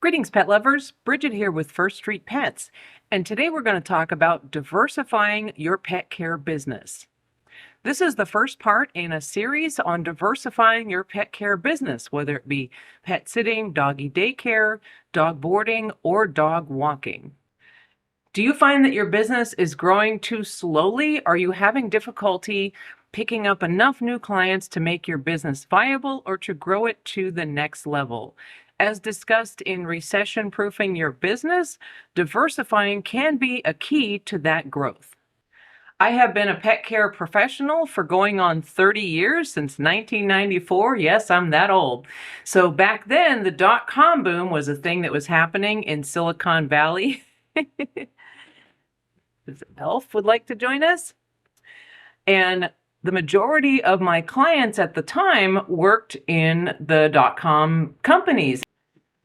Greetings, pet lovers. Bridget here with First Street Pets, and today we're going to talk about diversifying your pet care business. This is the first part in a series on diversifying your pet care business, whether it be pet sitting, doggy daycare, dog boarding, or dog walking. Do you find that your business is growing too slowly? Are you having difficulty picking up enough new clients to make your business viable or to grow it to the next level? As discussed in Recession Proofing Your Business, diversifying can be a key to that growth. I have been a pet care professional for going on 30 years, since 1994. Yes, I'm that old. So back then, the dot-com boom was a thing that was happening in Silicon Valley. Elf would like to join us. And the majority of my clients at the time worked in the dot-com companies.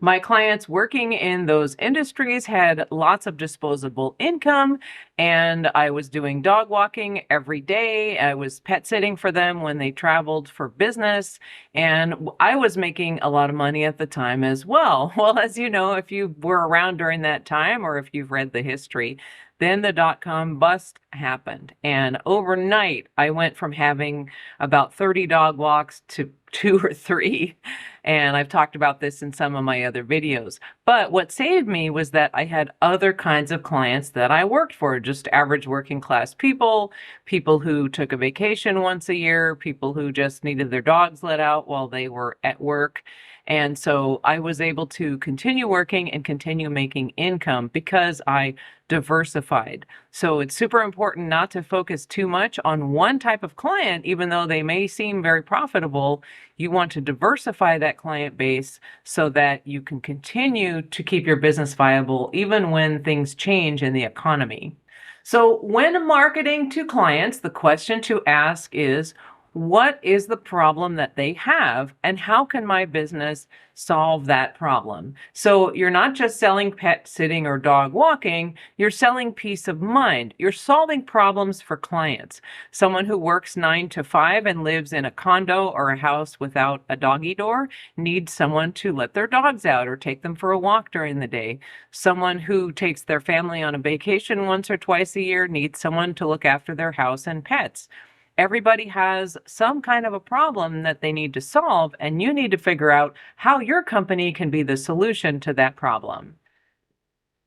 My clients working in those industries had lots of disposable income, and I was doing dog walking every day. I was pet sitting for them when they traveled for business, and I was making a lot of money at the time as well. Well, as you know, if you were around during that time, or if you've read the history, then the dot-com bust happened. And overnight, I went from having about 30 dog walks to 2 or 3. And I've talked about this in some of my other videos. But what saved me was that I had other kinds of clients that I worked for, just average working class people, people who took a vacation once a year, people who just needed their dogs let out while they were at work. And so I was able to continue working and continue making income because I diversified. So it's super important not to focus too much on one type of client, even though they may seem very profitable. You want to diversify that client base so that you can continue to keep your business viable even when things change in the economy. So when marketing to clients, the question to ask is, what is the problem that they have, and how can my business solve that problem? So you're not just selling pet sitting or dog walking, you're selling peace of mind. You're solving problems for clients. Someone who works 9 to 5 and lives in a condo or a house without a doggy door needs someone to let their dogs out or take them for a walk during the day. Someone who takes their family on a vacation once or twice a year needs someone to look after their house and pets. Everybody has some kind of a problem that they need to solve, and you need to figure out how your company can be the solution to that problem.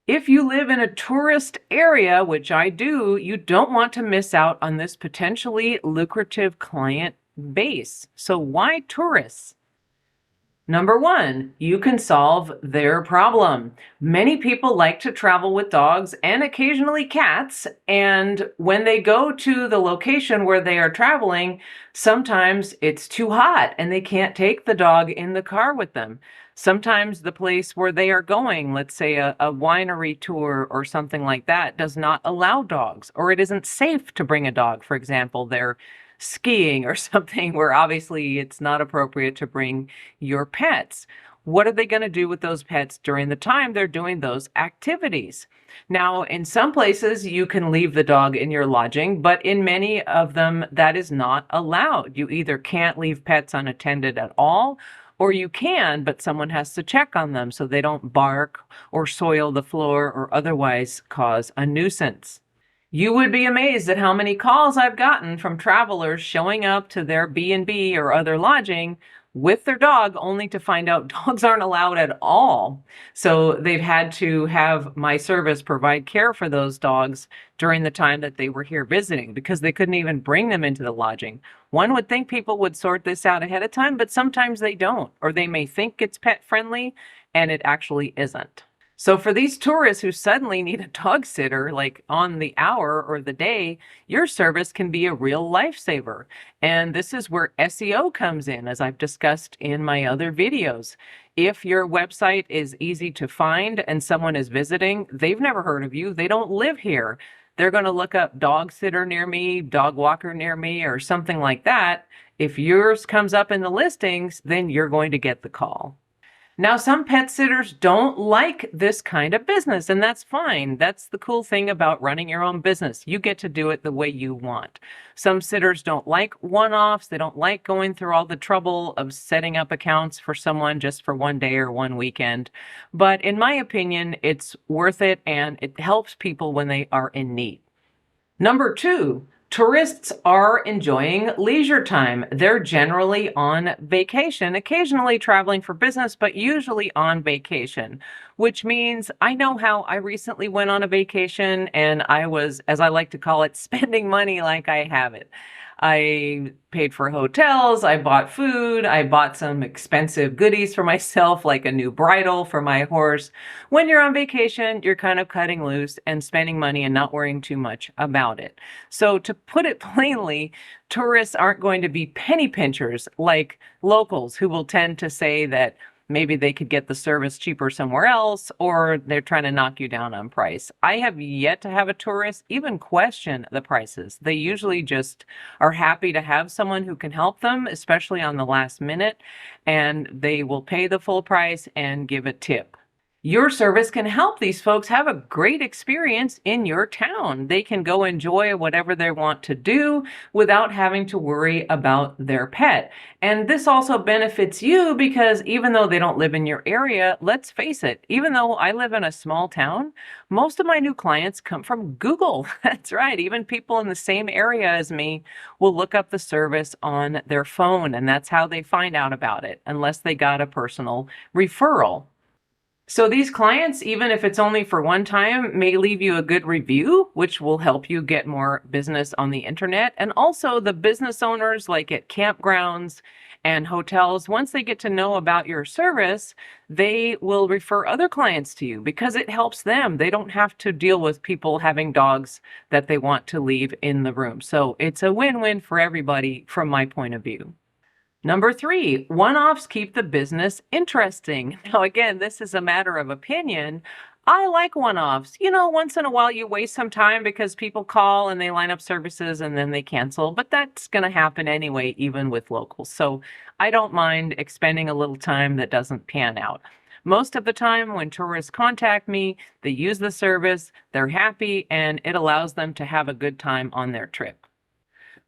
If you live in a tourist area, which I do, you don't want to miss out on this potentially lucrative client base. So why tourists? Number 1, you can solve their problem. Many people like to travel with dogs and occasionally cats, and when they go to the location where they are traveling, sometimes it's too hot and they can't take the dog in the car with them. Sometimes the place where they are going, let's say a winery tour or something like that, does not allow dogs, or it isn't safe to bring a dog. For example, they're skiing or something where obviously it's not appropriate to bring your pets. What are they going to do with those pets during the time they're doing those activities? Now, in some places, you can leave the dog in your lodging, but in many of them, that is not allowed. You either can't leave pets unattended at all, or you can, but someone has to check on them so they don't bark or soil the floor or otherwise cause a nuisance. You would be amazed at how many calls I've gotten from travelers showing up to their B&B or other lodging with their dog only to find out dogs aren't allowed at all. So they've had to have my service provide care for those dogs during the time that they were here visiting because they couldn't even bring them into the lodging. One would think people would sort this out ahead of time, but sometimes they don't, or they may think it's pet friendly and it actually isn't. So for these tourists who suddenly need a dog sitter, like on the hour or the day, your service can be a real lifesaver. And this is where SEO comes in, as I've discussed in my other videos. If your website is easy to find and someone is visiting, they've never heard of you, they don't live here. They're going to look up dog sitter near me, dog walker near me, or something like that. If yours comes up in the listings, then you're going to get the call. Now, some pet sitters don't like this kind of business, and that's fine. That's the cool thing about running your own business. You get to do it the way you want. Some sitters don't like one-offs. They don't like going through all the trouble of setting up accounts for someone just for one day or one weekend. But in my opinion, it's worth it, and it helps people when they are in need. Number two, tourists are enjoying leisure time. They're generally on vacation, occasionally traveling for business, but usually on vacation, which means I know how I recently went on a vacation and I was, as I like to call it, spending money like I have it. I paid for hotels, I bought food, I bought some expensive goodies for myself, like a new bridle for my horse. When you're on vacation, you're kind of cutting loose and spending money and not worrying too much about it. So, to put it plainly, tourists aren't going to be penny pinchers like locals who will tend to say that maybe they could get the service cheaper somewhere else, or they're trying to knock you down on price. I have yet to have a tourist even question the prices. They usually just are happy to have someone who can help them, especially on the last minute, and they will pay the full price and give a tip. Your service can help these folks have a great experience in your town. They can go enjoy whatever they want to do without having to worry about their pet. And this also benefits you because even though they don't live in your area, let's face it, even though I live in a small town, most of my new clients come from Google. That's right. Even people in the same area as me will look up the service on their phone, and that's how they find out about it, unless they got a personal referral. So these clients, even if it's only for one time, may leave you a good review, which will help you get more business on the internet. And also the business owners, like at campgrounds and hotels, once they get to know about your service, they will refer other clients to you because it helps them. They don't have to deal with people having dogs that they want to leave in the room. So it's a win-win for everybody from my point of view. Number three, one-offs keep the business interesting. Now, again, this is a matter of opinion. I like one-offs. Once in a while you waste some time because people call and they line up services and then they cancel, but that's going to happen anyway, even with locals. So I don't mind expending a little time that doesn't pan out. Most of the time when tourists contact me, they use the service, they're happy, and it allows them to have a good time on their trip.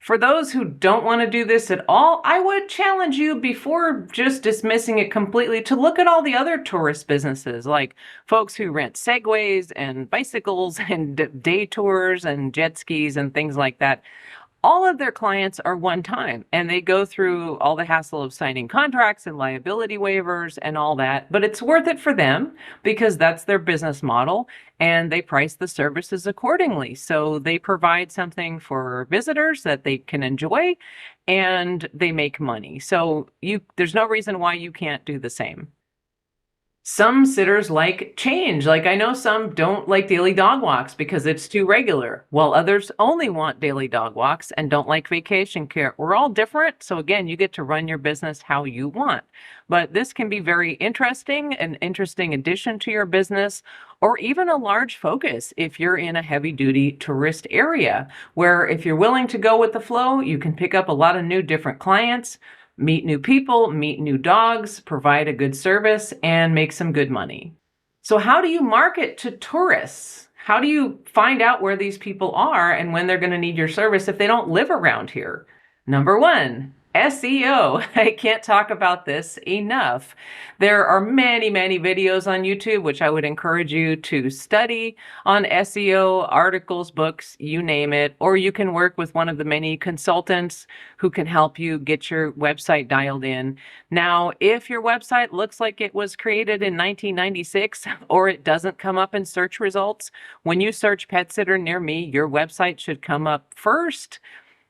For those who don't want to do this at all, I would challenge you before just dismissing it completely to look at all the other tourist businesses, like folks who rent segways and bicycles and day tours and jet skis and things like that. All of their clients are one time, and they go through all the hassle of signing contracts and liability waivers and all that, but it's worth it for them because that's their business model, and they price the services accordingly. So they provide something for visitors that they can enjoy, and they make money. So there's no reason why you can't do the same. Some sitters like change. Like I know some don't like daily dog walks because it's too regular, while others only want daily dog walks and don't like vacation care. We're all different. So again, you get to run your business how you want. But this can be very interesting, an interesting addition to your business, or even a large focus if you're in a heavy duty tourist area, where if you're willing to go with the flow, you can pick up a lot of new different clients, meet new people, meet new dogs, provide a good service, and make some good money. So how do you market to tourists? How do you find out where these people are and when they're going to need your service if they don't live around here? Number one, SEO. I can't talk about this enough. There are many, many videos on YouTube, which I would encourage you to study on SEO, articles, books, you name it, or you can work with one of the many consultants who can help you get your website dialed in. Now, if your website looks like it was created in 1996 or it doesn't come up in search results, when you search pet sitter near me, your website should come up first,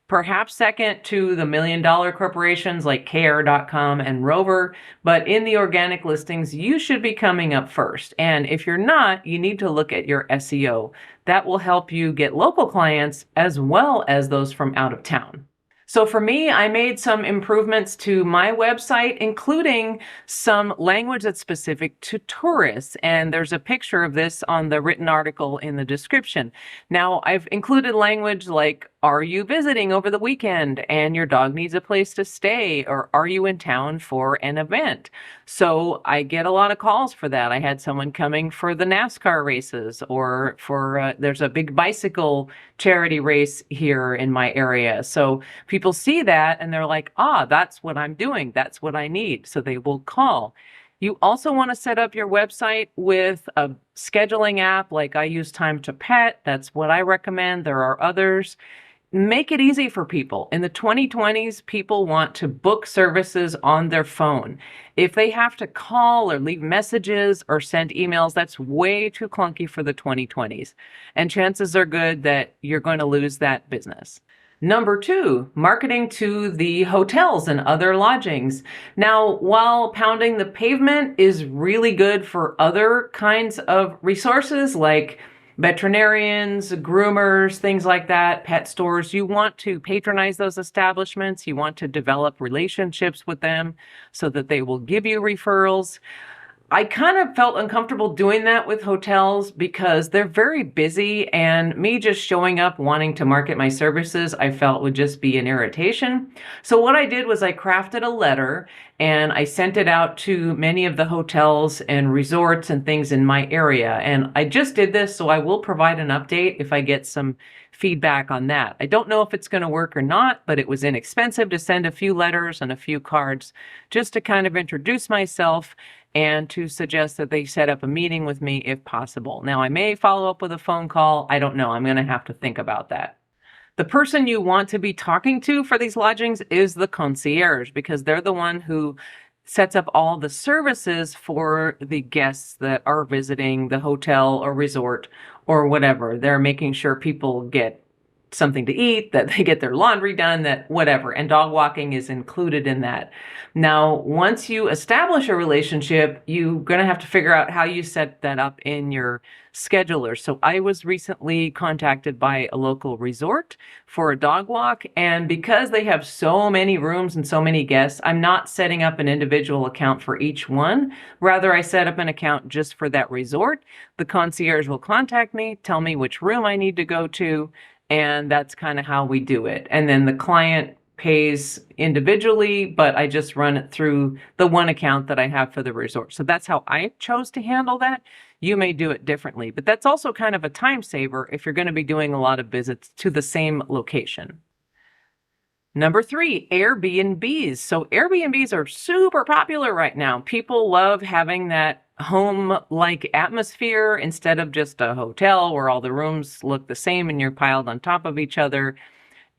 perhaps second to the million-dollar corporations like Care.com and Rover, but in the organic listings, you should be coming up first. And if you're not, you need to look at your SEO. That will help you get local clients as well as those from out of town. So for me, I made some improvements to my website, including some language that's specific to tourists. And there's a picture of this on the written article in the description. Now, I've included language like Are you visiting over the weekend and your dog needs a place to stay? Or are you in town for an event? So I get a lot of calls for that. I had someone coming for the NASCAR races, or there's a big bicycle charity race here in my area. So people see that and they're like, that's what I'm doing. That's what I need. So they will call. You also want to set up your website with a scheduling app like I use Time to Pet. That's what I recommend. There are others. Make it easy for people. In the 2020s, people want to book services on their phone. If they have to call or leave messages or send emails, that's way too clunky for the 2020s. And chances are good that you're going to lose that business. Number 2, marketing to the hotels and other lodgings. Now, while pounding the pavement is really good for other kinds of resources like veterinarians, groomers, things like that, pet stores, you want to patronize those establishments. You want to develop relationships with them so that they will give you referrals. I kind of felt uncomfortable doing that with hotels because they're very busy, and me just showing up wanting to market my services, I felt would just be an irritation. So what I did was I crafted a letter and I sent it out to many of the hotels and resorts and things in my area. And I just did this, so I will provide an update if I get some feedback on that. I don't know if it's going to work or not, but it was inexpensive to send a few letters and a few cards just to kind of introduce myself and to suggest that they set up a meeting with me if possible. Now, I may follow up with a phone call. I don't know. I'm going to have to think about that. The person you want to be talking to for these lodgings is the concierge, because they're the one who sets up all the services for the guests that are visiting the hotel or resort or whatever. They're making sure people get something to eat, that they get their laundry done, that whatever. And dog walking is included in that. Now, once you establish a relationship, you're going to have to figure out how you set that up in your scheduler. So I was recently contacted by a local resort for a dog walk. And because they have so many rooms and so many guests, I'm not setting up an individual account for each one. Rather, I set up an account just for that resort. The concierge will contact me, tell me which room I need to go to, and that's kind of how we do it. And then the client pays individually, but I just run it through the one account that I have for the resort. So that's how I chose to handle that. You may do it differently, but that's also kind of a time saver if you're going to be doing a lot of visits to the same location. Number 3, Airbnbs. So Airbnbs are super popular right now. People love having that home-like atmosphere instead of just a hotel where all the rooms look the same and you're piled on top of each other.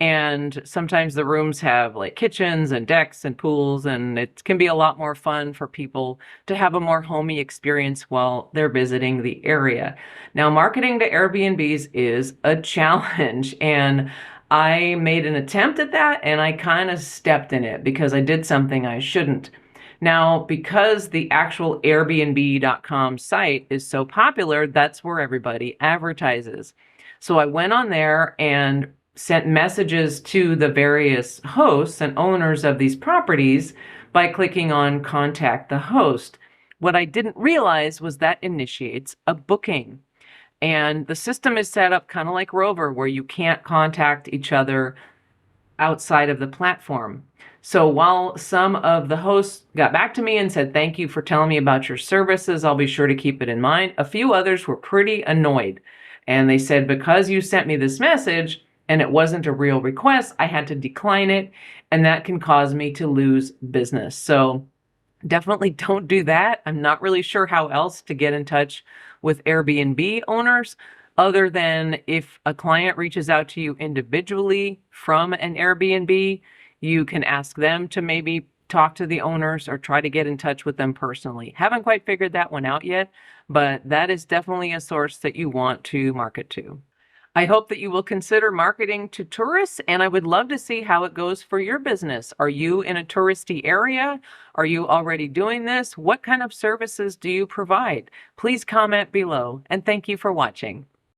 And sometimes the rooms have like kitchens and decks and pools, and it can be a lot more fun for people to have a more homey experience while they're visiting the area. Now, marketing to Airbnbs is a challenge, and I made an attempt at that and I kind of stepped in it because I did something I shouldn't. Now, because the actual Airbnb.com site is so popular, that's where everybody advertises. So I went on there and sent messages to the various hosts and owners of these properties by clicking on Contact the Host. What I didn't realize was that initiates a booking. And the system is set up kind of like Rover, where you can't contact each other outside of the platform. So while some of the hosts got back to me and said, "Thank you for telling me about your services, I'll be sure to keep it in mind," a few others were pretty annoyed. And they said, "Because you sent me this message and it wasn't a real request, I had to decline it, and that can cause me to lose business." So definitely don't do that. I'm not really sure how else to get in touch with Airbnb owners other than if a client reaches out to you individually from an Airbnb, you can ask them to maybe talk to the owners or try to get in touch with them personally. Haven't quite figured that one out yet, but that is definitely a source that you want to market to. I hope that you will consider marketing to tourists, and I would love to see how it goes for your business. Are you in a touristy area? Are you already doing this? What kind of services do you provide? Please comment below, and thank you for watching.